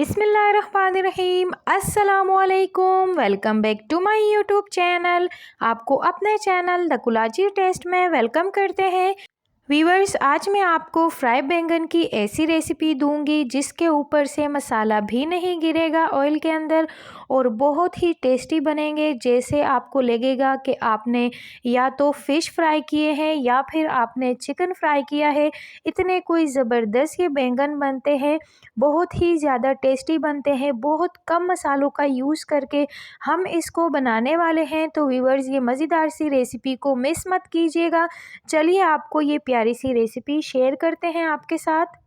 बिस्मिल्लाहिर्रहमानिर्रहीम अस्सलामुअलैकुम। Welcome back to my YouTube channel. आपको अपने चैनल द कुलाची टेस्ट में वेलकम करते हैं। व्यूअर्स, आज मैं आपको फ्राई बैंगन की ऐसी रेसिपी दूंगी जिसके ऊपर से मसाला भी नहीं गिरेगा ऑयल के अंदर और बहुत ही टेस्टी बनेंगे। जैसे आपको लगेगा कि आपने या तो फ़िश फ्राई किए हैं या फिर आपने चिकन फ्राई किया है। इतने कोई ज़बरदस्त ये बैंगन बनते हैं, बहुत ही ज़्यादा टेस्टी बनते हैं। बहुत कम मसालों का यूज़ करके हम इसको बनाने वाले हैं। तो व्यूअर्स, ये मज़ेदार सी रेसिपी को मिस मत कीजिएगा। चलिए आपको ये प्यारी सी रेसिपी शेयर करते हैं आपके साथ।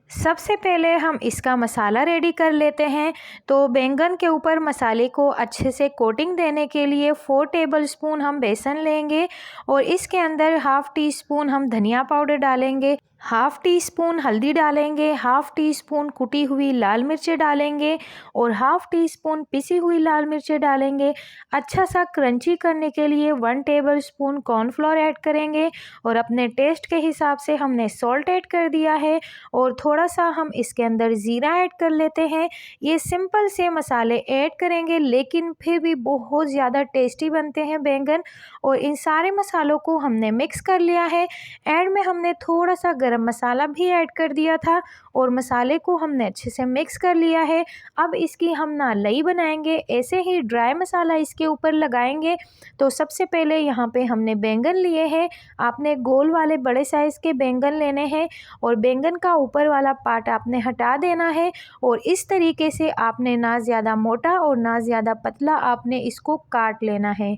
सबसे पहले हम इसका मसाला रेडी कर लेते हैं। तो बैंगन के ऊपर मसाले को अच्छे से कोटिंग देने के लिए 4 टेबलस्पून हम बेसन लेंगे और इसके अंदर हाफ़ टी स्पून हम धनिया पाउडर डालेंगे, हाफ़ टी स्पून हल्दी डालेंगे, हाफ़ टी स्पून कुटी हुई लाल मिर्चें डालेंगे और हाफ़ टी स्पून पिसी हुई लाल मिर्चें डालेंगे। अच्छा सा क्रंची करने के लिए 1 टेबलस्पून कॉर्नफ्लोर ऐड करेंगे और अपने टेस्ट के हिसाब से हमने सॉल्ट ऐड कर दिया है और थोड़ा सा हम इसके अंदर ज़ीरा ऐड कर लेते हैं। ये सिंपल से मसाले ऐड करेंगे लेकिन फिर भी बहुत ज़्यादा टेस्टी बनते हैं बैंगन। और इन सारे मसालों को हमने मिक्स कर लिया है। एंड में हमने थोड़ा सा गरम मसाला भी ऐड कर दिया था और मसाले को हमने अच्छे से मिक्स कर लिया है। अब इसकी हम ना लई बनाएंगे, ऐसे ही ड्राई मसाला इसके ऊपर लगाएंगे। तो सबसे पहले यहाँ पे हमने बैंगन लिए हैं। आपने गोल वाले बड़े साइज़ के बैंगन लेने हैं और बैंगन का ऊपर वाला पार्ट आपने हटा देना है और इस तरीके से आपने ना ज़्यादा मोटा और ना ज़्यादा पतला आपने इसको काट लेना है।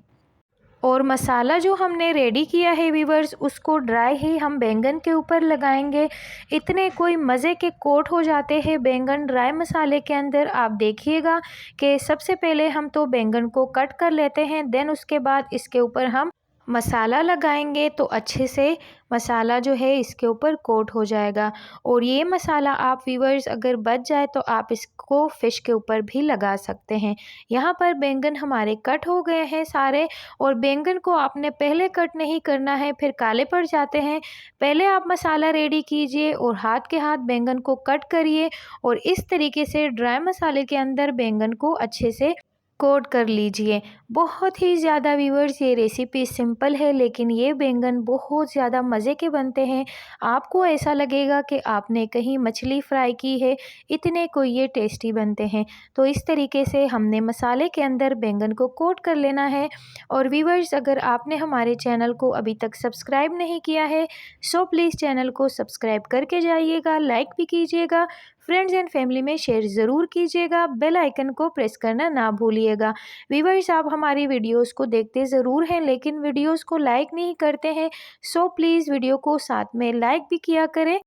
और मसाला जो हमने रेडी किया है व्यूअर्स, उसको ड्राई ही हम बैंगन के ऊपर लगाएंगे। इतने कोई मज़े के कोट हो जाते हैं बैंगन ड्राई मसाले के अंदर। आप देखिएगा कि सबसे पहले हम तो बैंगन को कट कर लेते हैं, देन उसके बाद इसके ऊपर हम मसाला लगाएंगे तो अच्छे से मसाला जो है इसके ऊपर कोट हो जाएगा। और ये मसाला आप व्यूअर्स अगर बच जाए तो आप इसको फ़िश के ऊपर भी लगा सकते हैं। यहाँ पर बैंगन हमारे कट हो गए हैं सारे और बैंगन को आपने पहले कट नहीं करना है, फिर काले पड़ जाते हैं। पहले आप मसाला रेडी कीजिए और हाथ के हाथ बैंगन को कट करिए और इस तरीके से ड्राई मसाले के अंदर बैंगन को अच्छे से कोट कर लीजिए। बहुत ही ज़्यादा व्यूअर्स, ये रेसिपी सिंपल है लेकिन ये बैंगन बहुत ज़्यादा मज़े के बनते हैं। आपको ऐसा लगेगा कि आपने कहीं मछली फ्राई की है, इतने को ये टेस्टी बनते हैं। तो इस तरीके से हमने मसाले के अंदर बैंगन को कोट कर लेना है। और व्यूअर्स, अगर आपने हमारे चैनल को अभी तक सब्सक्राइब नहीं किया है सो प्लीज़ चैनल को सब्सक्राइब करके जाइएगा, लाइक भी कीजिएगा, फ्रेंड्स एंड फैमिली में शेयर ज़रूर कीजिएगा, बेल आइकन को प्रेस करना ना भूलिएगा। व्यूअर्स, आप हमारी वीडियोस को देखते ज़रूर हैं लेकिन वीडियोस को लाइक नहीं करते हैं, सो प्लीज़ वीडियो को साथ में लाइक भी किया करें।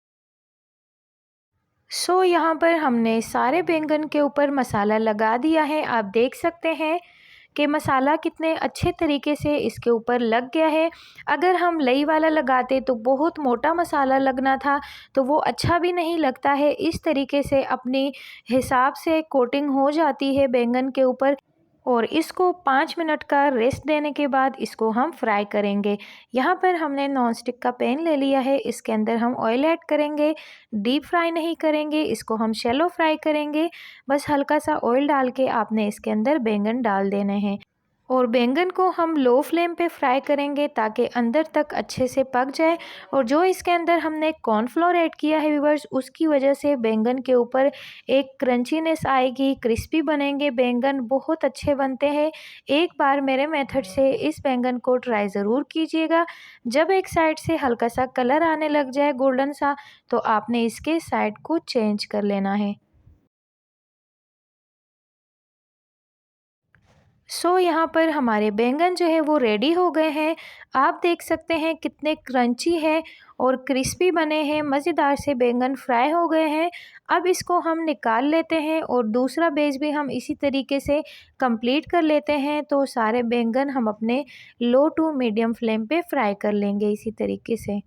यहाँ पर हमने सारे बैंगन के ऊपर मसाला लगा दिया है। आप देख सकते हैं कि मसाला कितने अच्छे तरीके से इसके ऊपर लग गया है। अगर हम लई वाला लगाते तो बहुत मोटा मसाला लगना था, तो वो अच्छा भी नहीं लगता है। इस तरीके से अपनी हिसाब से कोटिंग हो जाती है बैंगन के ऊपर और इसको 5 मिनट का रेस्ट देने के बाद इसको हम फ्राई करेंगे। यहाँ पर हमने नॉन स्टिक का पैन ले लिया है, इसके अंदर हम ऑयल ऐड करेंगे। डीप फ्राई नहीं करेंगे, इसको हम शैलो फ्राई करेंगे। बस हल्का सा ऑयल डाल के आपने इसके अंदर बैंगन डाल देने हैं और बैंगन को हम लो फ्लेम पे फ्राई करेंगे ताकि अंदर तक अच्छे से पक जाए। और जो इसके अंदर हमने कॉर्नफ्लोर ऐड किया है व्यूअर्स, उसकी वजह से बैंगन के ऊपर एक क्रंचीनेस आएगी, क्रिस्पी बनेंगे बैंगन, बहुत अच्छे बनते हैं। एक बार मेरे मेथड से इस बैंगन को ट्राई ज़रूर कीजिएगा। जब एक साइड से हल्का सा कलर आने लग जाए गोल्डन सा, तो आपने इसके साइड को चेंज कर लेना है। यहाँ पर हमारे बैंगन जो है वो रेडी हो गए हैं। आप देख सकते हैं कितने क्रंची है और क्रिस्पी बने हैं, मज़ेदार से बैंगन फ्राई हो गए हैं। अब इसको हम निकाल लेते हैं और दूसरा बेस भी हम इसी तरीके से कंप्लीट कर लेते हैं। तो सारे बैंगन हम अपने लो टू मीडियम फ्लेम पे फ्राई कर लेंगे इसी तरीके से।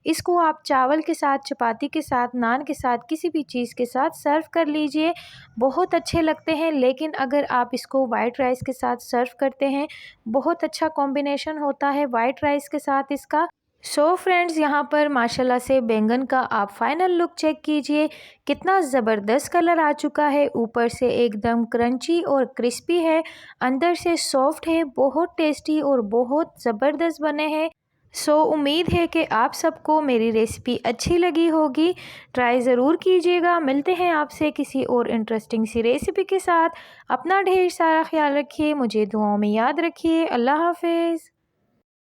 इसको आप चावल के साथ, चपाती के साथ, नान के साथ, किसी भी चीज़ के साथ सर्व कर लीजिए, बहुत अच्छे लगते हैं। लेकिन अगर आप इसको वाइट राइस के साथ सर्व करते हैं, बहुत अच्छा कॉम्बिनेशन होता है वाइट राइस के साथ इसका। सो फ्रेंड्स, यहाँ पर माशाल्लाह से बैंगन का आप फाइनल लुक चेक कीजिए, कितना ज़बरदस्त कलर आ चुका है। ऊपर से एकदम क्रंची और क्रिस्पी है, अंदर से सॉफ्ट है, बहुत टेस्टी और बहुत ज़बरदस्त बने हैं। सो उम्मीद है कि आप सबको मेरी रेसिपी अच्छी लगी होगी। ट्राई ज़रूर कीजिएगा। मिलते हैं आपसे किसी और इंटरेस्टिंग सी रेसिपी के साथ। अपना ढेर सारा ख्याल रखिए, मुझे दुआओं में याद रखिए। अल्लाह हाफ़िज़।